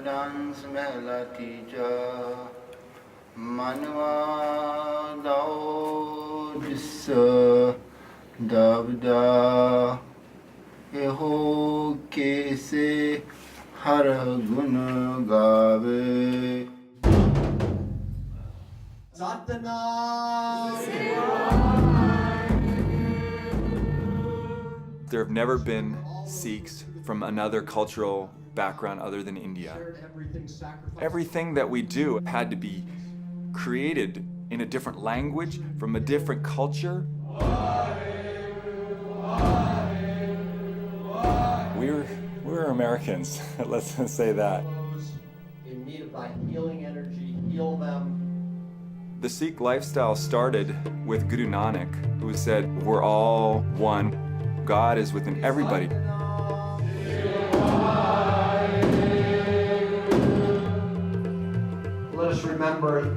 dance mehla tija manwa dao dissa dabda eho kese har gun gaave. There have never been Sikhs from another cultural background other than India. Everything that we do had to be created in a different language, from a different culture. We're Americans, let's say that. In need of thy healing energy, heal them. The Sikh lifestyle started with Guru Nanak, who said, we're all one. God is within everybody. Let us remember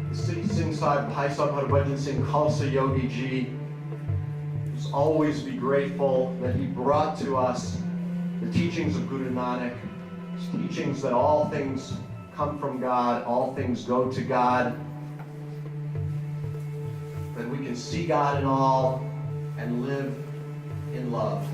the Sikh Singh Sahib, Bhai Sahib Harbhajan Singh Khalsa Yogi Ji. Let's always be grateful that he brought to us the teachings of Guru Nanak, his teachings that all things come from God, all things go to God, that we can see God in all and live in love.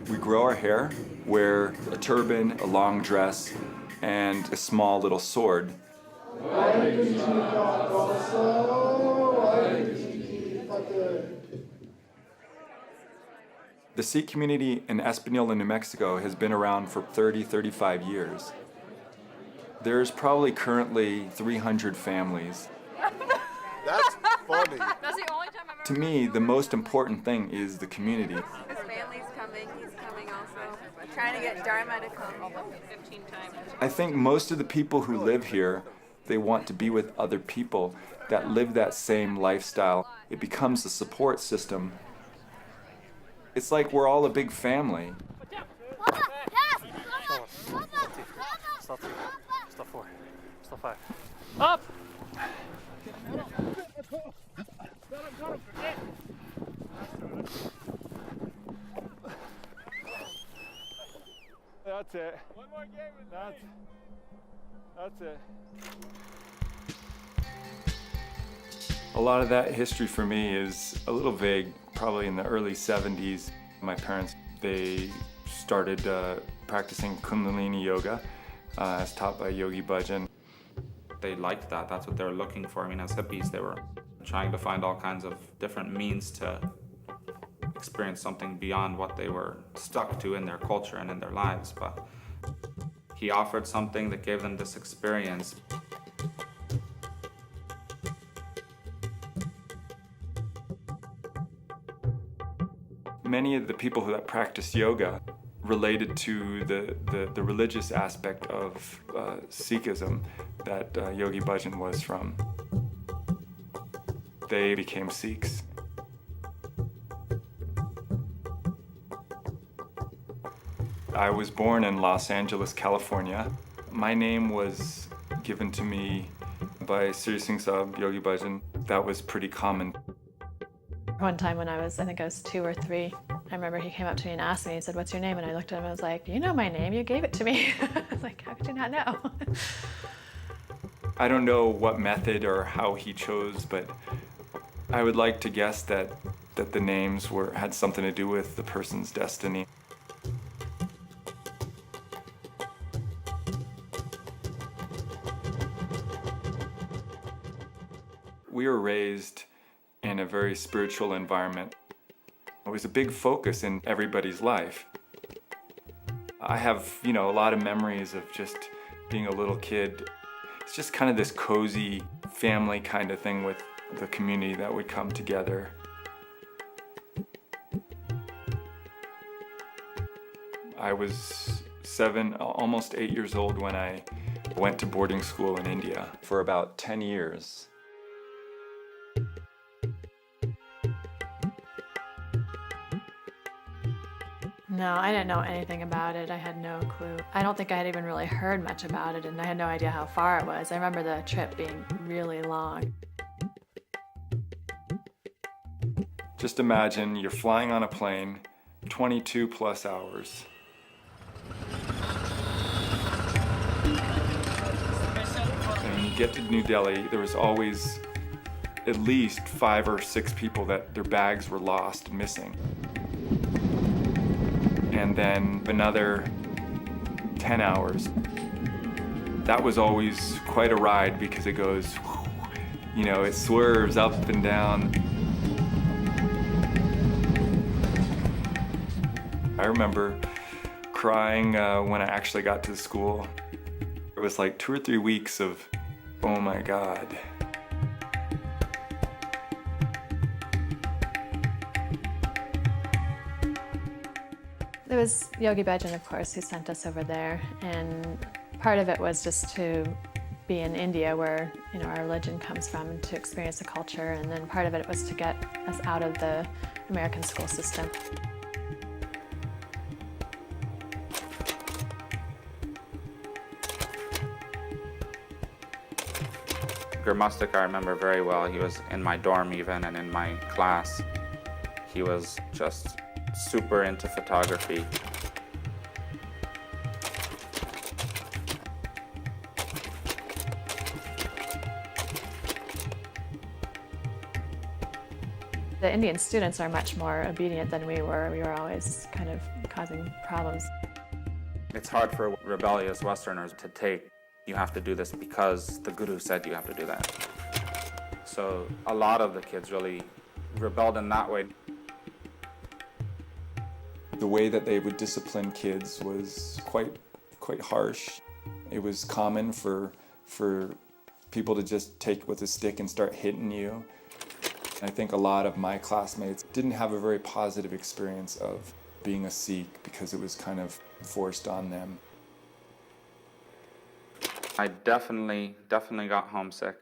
We grow our hair, wear a turban, a long dress, and a small little sword. The Sikh community in Espanola, New Mexico has been around for 35 years. There's probably currently 300 families. That's funny. That's the only time I've ever To me, the most important thing is the community. His family's coming, he's coming also. We're trying to get Dharma to come 15 times. I think most of the people who live here, they want to be with other people that live that same lifestyle. It becomes a support system. It's like we're all a big family. Stop 4. Stop 5. Up! That's it. One more game with that's it. A lot of that history for me is a little vague. Probably in the early 70s, my parents, they started practicing Kundalini yoga as taught by Yogi Bhajan. They liked that. That's what they were looking for. I mean, as hippies, they were trying to find all kinds of different means to experience something beyond what they were stuck to in their culture and in their lives. But he offered something that gave them this experience. Many of the people that practice yoga related to the religious aspect of Sikhism that Yogi Bhajan was from. They became Sikhs. I was born in Los Angeles, California. My name was given to me by Sri Singh Sahib, Yogi Bhajan. That was pretty common. One time when I think I was 2 or 3, I remember he came up to me and asked me, he said, "What's your name?" And I looked at him and I was like, "You know my name, you gave it to me." I was like, "How could you not know?" I don't know what method or how he chose, but I would like to guess that the names had something to do with the person's destiny. We were raised in a very spiritual environment. It was a big focus in everybody's life. I have, a lot of memories of just being a little kid. It's just kind of this cozy family kind of thing with the community that would come together. I was 7, almost 8 years old when I went to boarding school in India for about 10 years. No, I didn't know anything about it. I had no clue. I don't think I had even really heard much about it, and I had no idea how far it was. I remember the trip being really long. Just imagine you're flying on a plane 22 plus hours. And when you get to New Delhi, there was always at least 5 or 6 people that their bags were lost, missing. And then another 10 hours. That was always quite a ride because it goes, you know, it swerves up and down. I remember crying when I actually got to school. It was like 2 or 3 weeks of, oh my God. There was Yogi Bhajan, of course, who sent us over there, and part of it was just to be in India, where our religion comes from, and to experience the culture, and then part of it was to get us out of the American school system. Gurmastik I remember very well. He was in my dorm even and in my class. He was just super into photography. The Indian students are much more obedient than we were. We were always kind of causing problems. It's hard for rebellious Westerners to take, you have to do this because the Guru said you have to do that. So a lot of the kids really rebelled in that way. The way that they would discipline kids was quite harsh. It was common for people to just take with a stick and start hitting you. I think a lot of my classmates didn't have a very positive experience of being a Sikh because it was kind of forced on them. I definitely got homesick.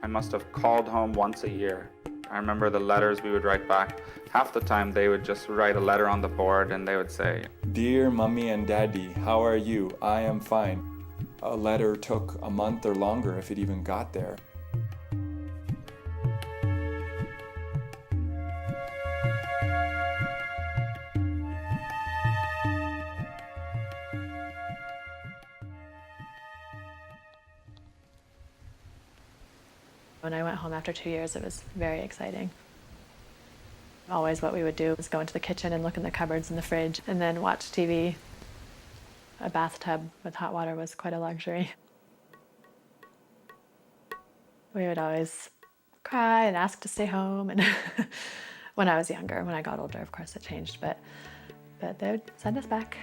I must have called home once a year. I remember the letters we would write back. Half the time they would just write a letter on the board and they would say, "Dear Mummy and Daddy, how are you? I am fine." A letter took a month or longer if it even got there. When I went home after 2 years, it was very exciting. Always what we would do was go into the kitchen and look in the cupboards and the fridge and then watch TV. A bathtub with hot water was quite a luxury. We would always cry and ask to stay home. And when I was younger, when I got older, of course, it changed, but they would send us back.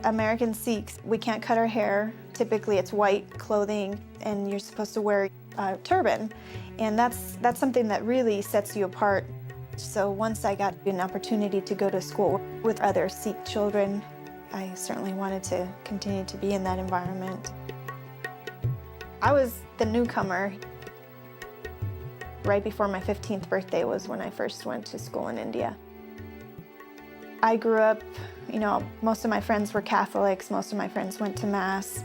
American Sikhs, we can't cut our hair. Typically it's white clothing and you're supposed to wear a turban. And that's something that really sets you apart. So once I got an opportunity to go to school with other Sikh children, I certainly wanted to continue to be in that environment. I was the newcomer. Right before my 15th birthday was when I first went to school in India. I grew up, most of my friends were Catholics, most of my friends went to Mass.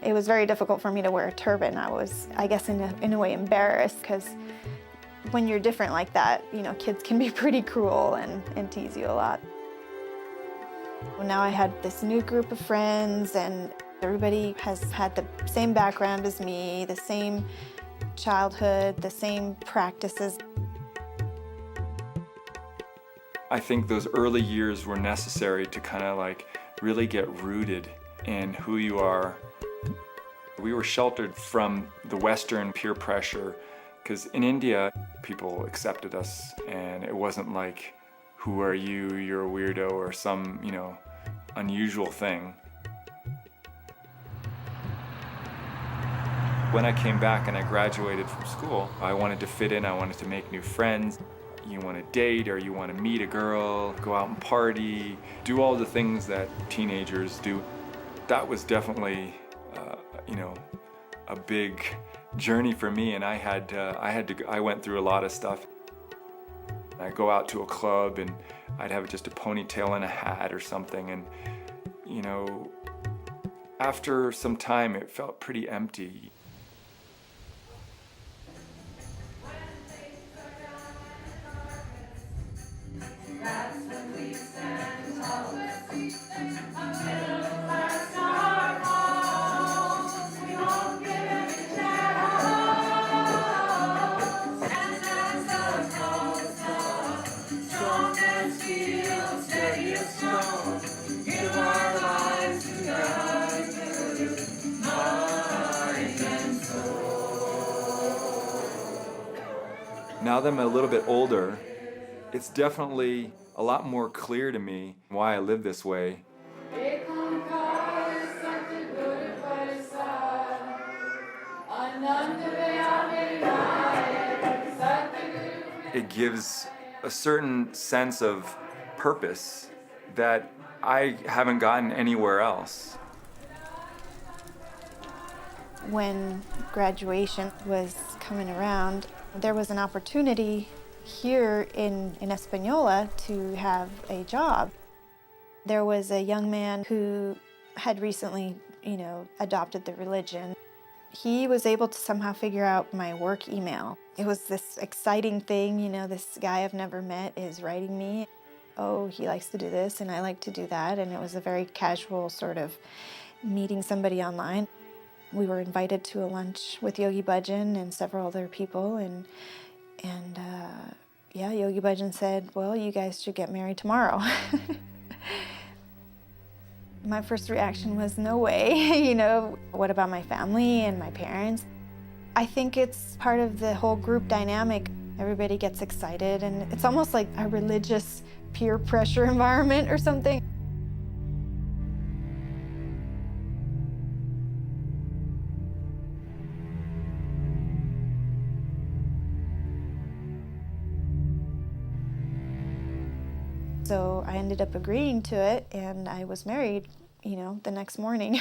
It was very difficult for me to wear a turban. I was, I guess, in a way embarrassed because when you're different like that, kids can be pretty cruel and tease you a lot. Well, now I had this new group of friends and everybody has had the same background as me, the same childhood, the same practices. I think those early years were necessary to kind of like really get rooted in who you are. We were sheltered from the Western peer pressure because in India, people accepted us and it wasn't like, who are you, you're a weirdo or some, unusual thing. When I came back and I graduated from school, I wanted to fit in, I wanted to make new friends. You want to date or you want to meet a girl, go out and party, do all the things that teenagers do. That was definitely, a big journey for me, and I went through a lot of stuff. I'd go out to a club and I'd have just a ponytail and a hat or something, and after some time it felt pretty empty. Now that I'm a little bit older, it's definitely a lot more clear to me why I live this way. It gives a certain sense of purpose that I haven't gotten anywhere else. When graduation was coming around, there was an opportunity here in Española to have a job. There was a young man who had recently, adopted the religion. He was able to somehow figure out my work email. It was this exciting thing, this guy I've never met is writing me. Oh, he likes to do this and I like to do that. And it was a very casual sort of meeting somebody online. We were invited to a lunch with Yogi Bhajan and several other people, and Yogi Bhajan said, well, you guys should get married tomorrow. My first reaction was, no way, what about my family and my parents? I think it's part of the whole group dynamic. Everybody gets excited, and it's almost like a religious peer pressure environment or something. So I ended up agreeing to it, and I was married, the next morning.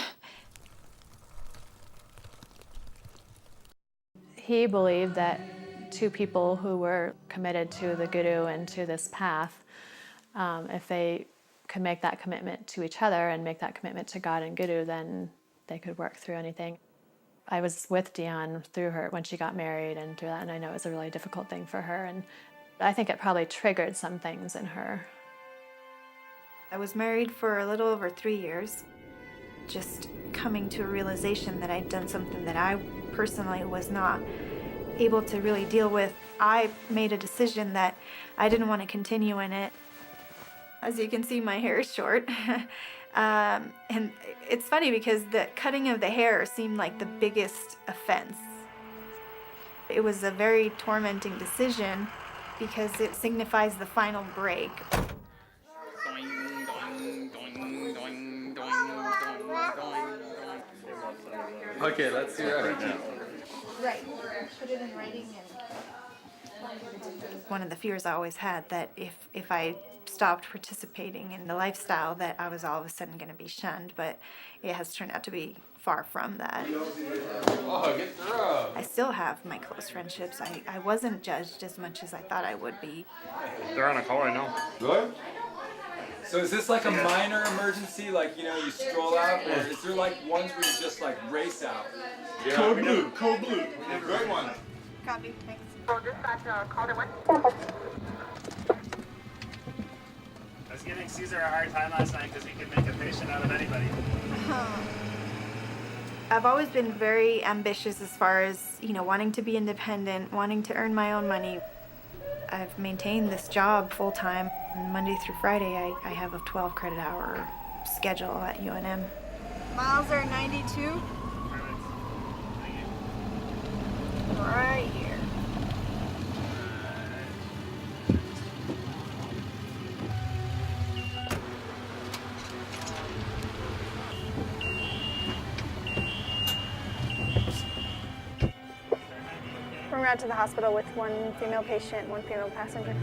He believed that two people who were committed to the Guru and to this path, if they could make that commitment to each other and make that commitment to God and Guru, then they could work through anything. I was with Dion through her when she got married and through that, and I know it was a really difficult thing for her, and I think it probably triggered some things in her. I was married for a little over 3 years, just coming to a realization that I'd done something that I personally was not able to really deal with. I made a decision that I didn't want to continue in it. As you can see, my hair is short. And it's funny because the cutting of the hair seemed like the biggest offense. It was a very tormenting decision because it signifies the final break. Okay, let's do that right now. Right. Put it in writing. One of the fears I always had that if I stopped participating in the lifestyle that I was all of a sudden going to be shunned, but it has turned out to be far from that. Oh, get the rub. I still have my close friendships. I wasn't judged as much as I thought I would be. They're on a call right now. Good? So is this like a minor emergency, like, you stroll out, or is there like ones where you just like race out? Yeah, code blue. Good one. Copy, thanks. So dispatch, call it one. I was giving Caesar a hard time last night because he could make a patient out of anybody. I've always been very ambitious as far as, wanting to be independent, wanting to earn my own money. I've maintained this job full-time. Monday through Friday, I have a 12 credit hour schedule at UNM. Miles are 92. Right here. We're en route to the hospital with one female patient, one female passenger.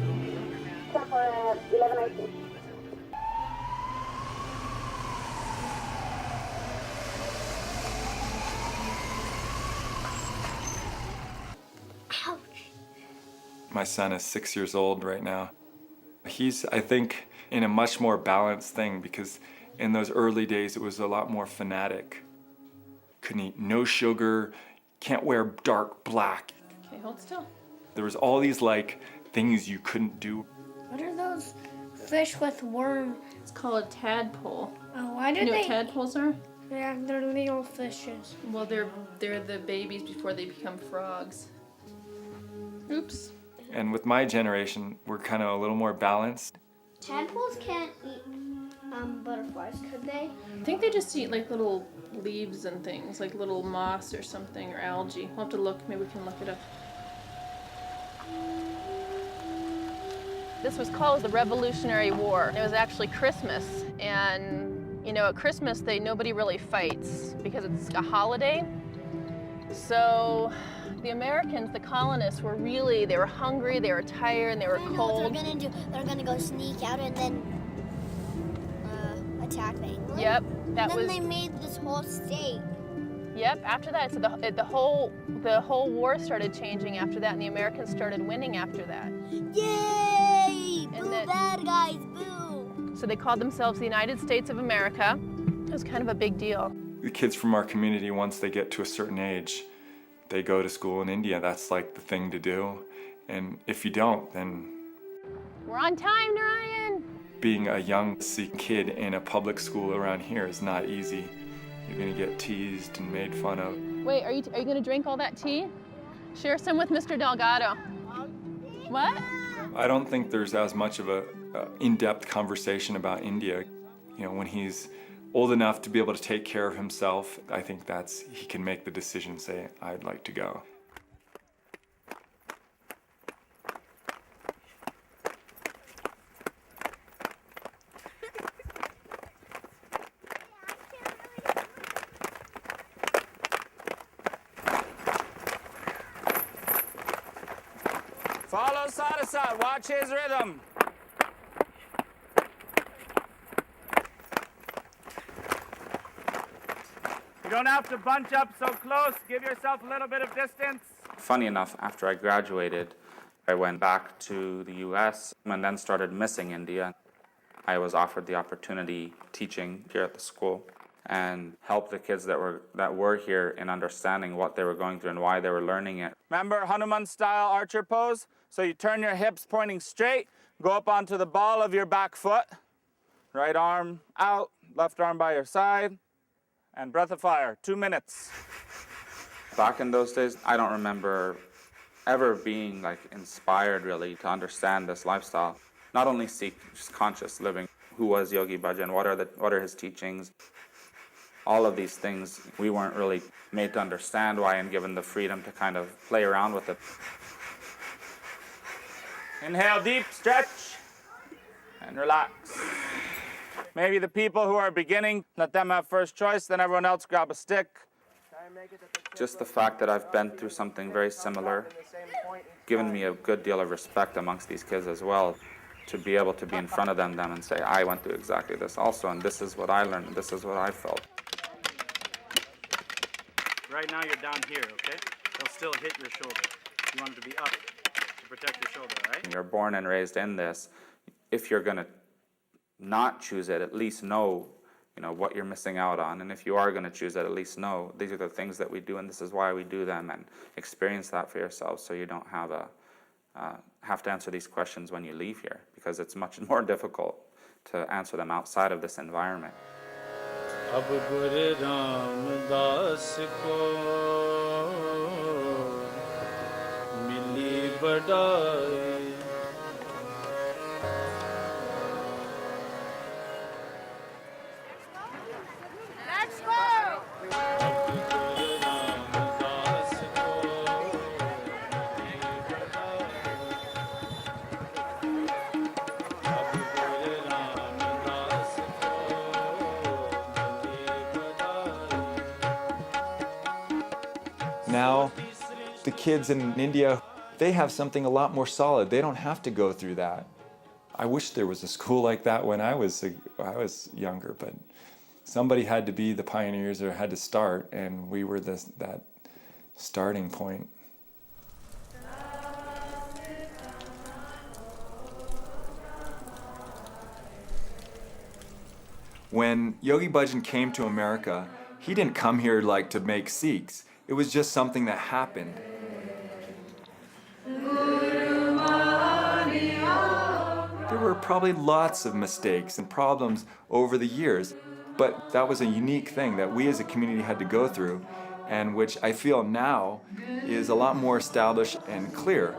My son is 6 years old right now. He's, I think, in a much more balanced thing because in those early days it was a lot more fanatic. Couldn't eat no sugar, can't wear dark black. Okay, hold still. There was all these like things you couldn't do. What are those fish with worms? It's called a tadpole. Oh, why do you know they? What tadpoles are? Yeah, they're little fishes. Well, they're the babies before they become frogs. Oops. And with my generation, we're kind of a little more balanced. Tadpoles can't eat butterflies, could they? I think they just eat like little leaves and things, like little moss or something, or algae. We'll have to look, maybe we can look it up. This was called the Revolutionary War. It was actually Christmas, and you know, at Christmas nobody really fights because it's a holiday. So the Americans, the colonists, they were hungry, they were tired, and they were cold. What they're gonna do? They're gonna go sneak out and then attack England. Yep, Then they made this whole state. Yep. After that, so the whole war started changing after that, and the Americans started winning after that. Yay! Boo, bad guys, boo! So they called themselves the United States of America. It was kind of a big deal. The kids from our community, once they get to a certain age, they go to school in India. That's like the thing to do. And if you don't, then... We're on time, Narayan! Being a young Sikh kid in a public school around here is not easy. You're gonna get teased and made fun of. Wait, are you gonna drink all that tea? Share some with Mr. Delgado. What? I don't think there's as much of a in-depth conversation about India. You know, when he's old enough to be able to take care of himself, I think he can make the decision, say, I'd like to go. Follow Sarasat, watch his rhythm. You don't have to bunch up so close. Give yourself a little bit of distance. Funny enough, after I graduated, I went back to the US and then started missing India. I was offered the opportunity teaching here at the school and help the kids that were here in understanding what they were going through and why they were learning it. Remember Hanuman style archer pose? So you turn your hips pointing straight, go up onto the ball of your back foot, right arm out, left arm by your side, and breath of fire, 2 minutes. Back in those days, I don't remember ever being inspired really to understand this lifestyle. Not only Sikh, just conscious living. Who was Yogi Bhajan? What are his teachings? All of these things we weren't really made to understand why and given the freedom to kind of play around with it. Inhale deep, stretch, and relax. Maybe the people who are beginning, let them have first choice, then everyone else grab a stick. Just the fact that I've been through something very similar, given me a good deal of respect amongst these kids as well, to be able to be in front of them and say, I went through exactly this also, and this is what I learned, and this is what I felt. Right now you're down here, okay? They'll still hit your shoulder. You want it to be up to protect your shoulder, right? You're born and raised in this. If you're going to not choose it, at least know, what you're missing out on. And if you are going to choose it, at least know these are the things that we do and this is why we do them, and experience that for yourself so you don't have to answer these questions when you leave here, because it's much more difficult to answer them outside of this environment. अब गुरु रामदास को मिली बड़ाई Let's go! Now, the kids in India, they have something a lot more solid. They don't have to go through that. I wish there was a school like that when I was younger, but somebody had to be the pioneers or had to start, and we were that starting point. When Yogi Bhajan came to America, he didn't come here to make Sikhs. It was just something that happened. There were probably lots of mistakes and problems over the years, but that was a unique thing that we as a community had to go through, and which I feel now is a lot more established and clear.